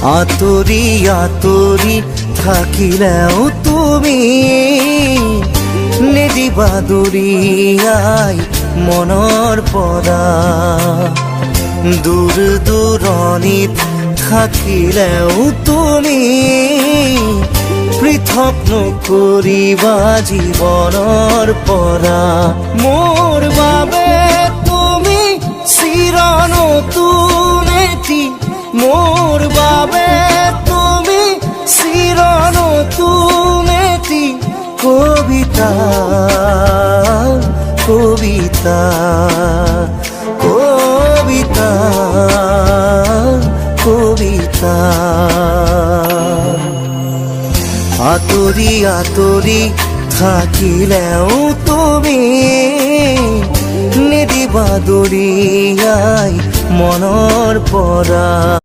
আতৰি আতৰি থাকিলেও তুমি নিদিবা দূৰিয়াই মনৰ পৰা। দূৰ দূৰণিত থাকিলেও তুমি পৃথক নকৰিবা জীৱনৰ পৰা। মোৰ বাবে তুমি চিৰ নতুন এটি, মোৰ বাবে তুমি চিৰ নতুন এটি কবিতা কবিতা কবিতা কবিতা। আতৰি আতৰি থাকিলেও তুমি নিদিবা দূৰিয়াই মনৰ পৰা।